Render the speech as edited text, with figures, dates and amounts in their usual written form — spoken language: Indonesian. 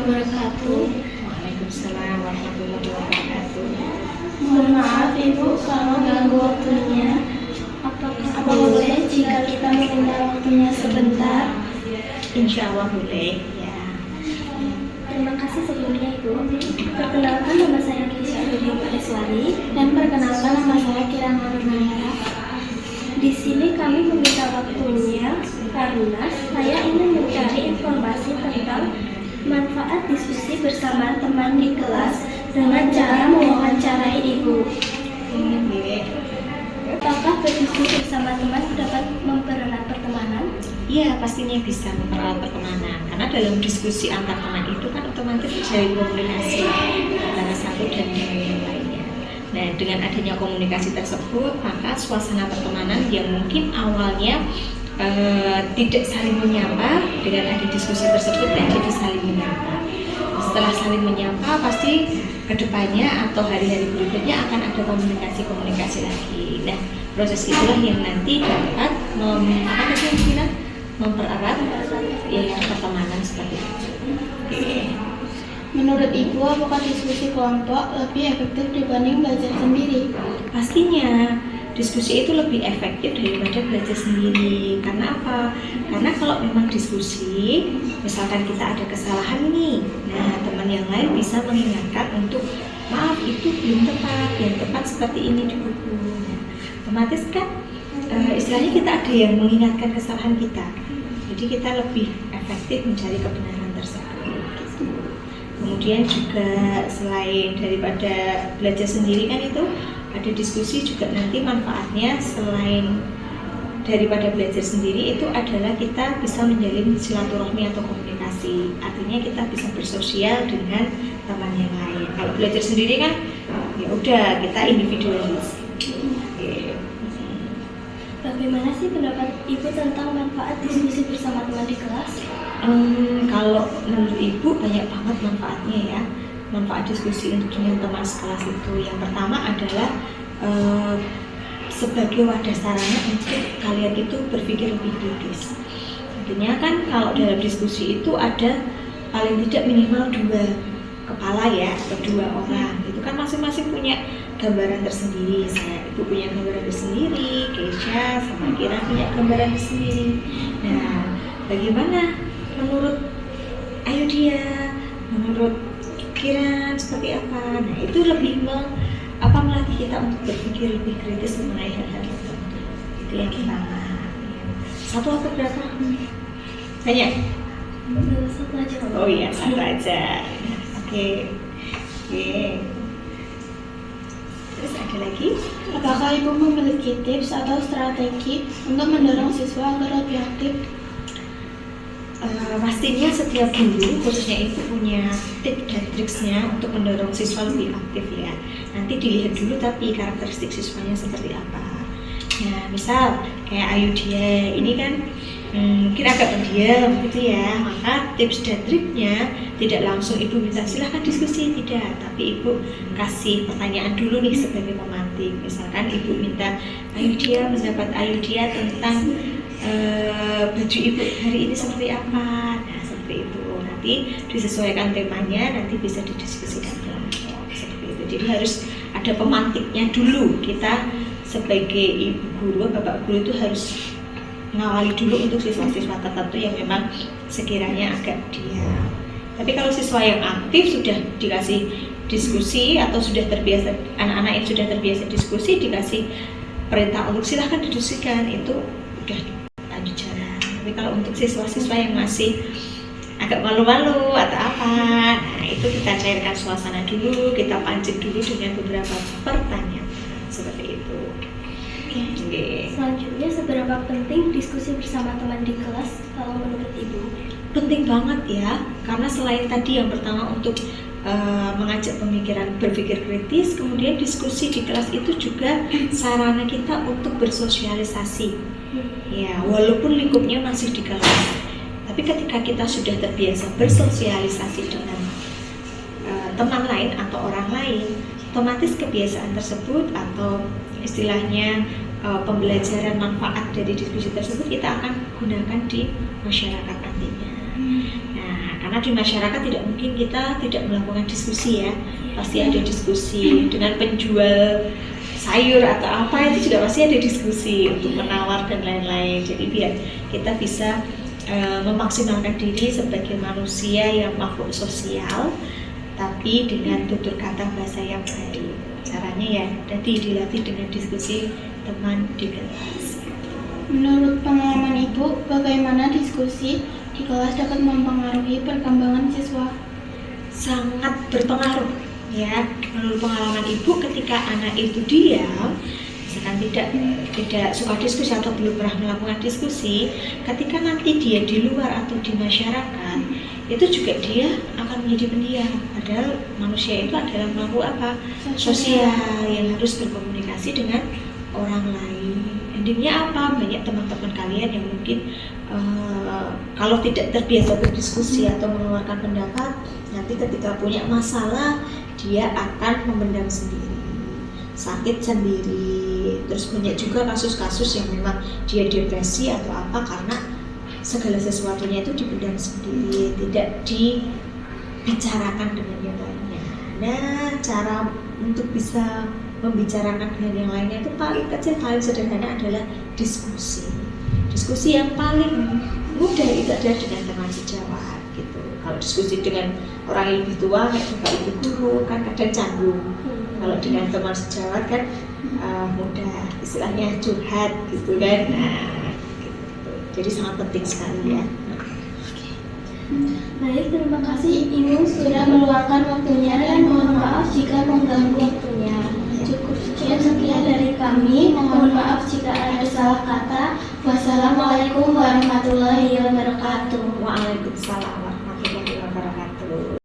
wabarakatuh. Waalaikumsalam warahmatullahi wabarakatuh. Mohon maaf Ibu kalau ganggu waktunya. Apa boleh jika kita meminta waktunya sebentar? Insya Allah boleh. Ya. Terima kasih sebelumnya Ibu. Perkenalkan, nama saya Kisha Eswari dan perkenalkan, nama saya Kirana Nurnaira. Di sini kami meminta waktunya karena saya ingin mencari informasi tentang manfaat diskusi bersama teman di kelas dengan cara mewawancarai Ibu. Apakah berdiskusi bersama teman dapat mempererat pertemanan? Iya, pastinya bisa mempererat pertemanan. Karena dalam diskusi antar teman itu kan otomatis terjadi komunikasi antara satu dan yang lainnya. Nah, dengan adanya komunikasi tersebut, maka suasana pertemanan yang mungkin awalnya tidak saling menyapa, dengan ada diskusi tersebut dan jadi saling menyapa. Setelah saling menyapa, pasti kedepannya atau hari-hari berikutnya akan ada komunikasi lagi. Nah, proses itulah yang nanti dapat mempererat ya pertemanan seperti itu. Menurut Ibu, apakah diskusi kelompok lebih efektif dibanding belajar sendiri? Pastinya diskusi itu lebih efektif daripada belajar sendiri. Karena apa? Karena kalau memang diskusi, misalkan kita ada kesalahan nih, nah teman yang lain bisa mengingatkan untuk maaf itu belum tepat, yang tepat seperti ini di buku. Nah, otomatis kan istilahnya kita ada yang mengingatkan kesalahan kita, jadi kita lebih efektif mencari kebenaran tersebut. Gitu. Kemudian juga selain daripada belajar sendiri kan itu ada diskusi juga nanti manfaatnya selain daripada belajar sendiri itu adalah kita bisa menjalin silaturahmi atau komunikasi. Artinya kita bisa bersosial dengan teman yang lain. Kalau belajar sendiri kan ya udah kita individualis. Bagaimana sih pendapat Ibu tentang manfaat diskusi bersama teman di kelas? Kalau menurut Ibu banyak banget manfaatnya ya. Manfaat diskusi untuk dengan teman sekelas itu yang pertama adalah sebagai wadah sarana untuk kalian itu berpikir lebih kritis. Artinya kan kalau dalam diskusi itu ada paling tidak minimal 2 kepala ya, atau 2 orang. Itu kan masing-masing punya gambaran tersendiri. Saya Ibu punya gambaran tersendiri, Keisha sama Kira punya gambaran tersendiri. Nah, bagaimana menurut menurut Kira seperti apa? Nah, itu lebih melatih kita untuk berpikir lebih kritis mengenai hal-hal tertentu. Itu yang pertama. 1 atau berapa? Banyak? 1 aja. Oh iya, 1 aja. Oke. Terus ada lagi? Apakah Ibu memiliki tips atau strategi untuk mendorong siswa agar lebih aktif? Pastinya setiap guru khususnya itu punya tips dan triksnya untuk mendorong siswa lebih aktif ya. Nanti dilihat dulu tapi karakteristik siswanya seperti apa. Nah, misal kayak Ayudia ini kan mungkin agak pendiam gitu ya, maka tips dan triknya tidak langsung Ibu minta silahkan diskusi, tidak, tapi Ibu kasih pertanyaan dulu nih sebagai pemantik. Misalkan Ibu minta pendapat Ayudia tentang baju Ibu hari ini seperti apa. Nah, seperti itu nanti disesuaikan temanya, nanti bisa didiskusikan seperti itu. Jadi harus ada pemantiknya dulu. Kita sebagai ibu guru, bapak guru itu harus mengawali dulu untuk siswa-siswa tertentu yang memang sekiranya agak diam. Tapi kalau siswa yang aktif sudah dikasih diskusi atau sudah terbiasa, anak-anak yang sudah terbiasa diskusi dikasih perintah untuk silahkan didiskusikan, itu udah lanjut jalan. Tapi kalau untuk siswa-siswa yang masih agak malu-malu atau apa, nah itu kita cairkan suasana dulu, kita pancing dulu dengan beberapa pertanyaan seperti itu. Oke. Selanjutnya, seberapa penting diskusi bersama teman di kelas kalau menurut Ibu? Penting banget ya, karena selain tadi yang pertama untuk mengajak pemikiran berpikir kritis, kemudian diskusi di kelas itu juga sarana kita untuk bersosialisasi. Ya, walaupun lingkupnya masih di kelas, tapi ketika kita sudah terbiasa bersosialisasi dengan teman lain atau orang lain, otomatis kebiasaan tersebut atau istilahnya pembelajaran manfaat dari diskusi tersebut kita akan gunakan di masyarakat nantinya. Nah, karena Karena di masyarakat tidak mungkin kita tidak melakukan diskusi ya. Pasti ada diskusi dengan penjual sayur atau apa, itu juga pasti ada diskusi untuk menawar dan lain-lain. Jadi biar kita bisa memaksimalkan diri sebagai manusia yang makhluk sosial, tapi dengan tutur kata bahasa yang baik. Caranya ya tadi dilatih dengan diskusi teman di kelas. Menurut pengalaman Ibu, bagaimana diskusi di kelas dapat mempengaruhi perkembangan siswa? Sangat berpengaruh ya. Menurut pengalaman Ibu, ketika anak itu diam, misalkan tidak suka diskusi atau belum pernah melakukan diskusi, ketika nanti dia di luar atau di masyarakat, itu juga dia akan menjadi pendiam. Padahal manusia itu adalah makhluk apa? Sosial yang harus berkomunikasi dengan orang lain. Endingnya apa? Banyak teman-teman kalian yang mungkin kalau tidak terbiasa berdiskusi atau mengeluarkan pendapat, nanti ketika punya masalah dia akan memendam sendiri, sakit sendiri. Terus banyak juga kasus-kasus yang memang dia depresi atau apa karena segala sesuatunya itu dipendam sendiri, tidak dibicarakan dengan yang lainnya. Nah, cara untuk bisa membicarakan dengan yang lainnya itu paling kecil, paling sederhana adalah diskusi. Diskusi yang paling mudah itu adalah dengan teman sejawat gitu. Kalau diskusi dengan orang yang lebih tua kayak bapak ibu guru kan kadang canggung. Kalau dengan teman sejawat kan mudah, istilahnya curhat gitu kan. Nah, gitu. Jadi sangat penting sekali ya. Baik, terima kasih Ibu sudah meluangkan waktunya dan mohon maaf jika mengganggu waktunya. Cukup sekian dari kami. Mohon maaf jika ada salah kata. Wassalamualaikum warahmatullahi wabarakatuh. Waalaikumsalam.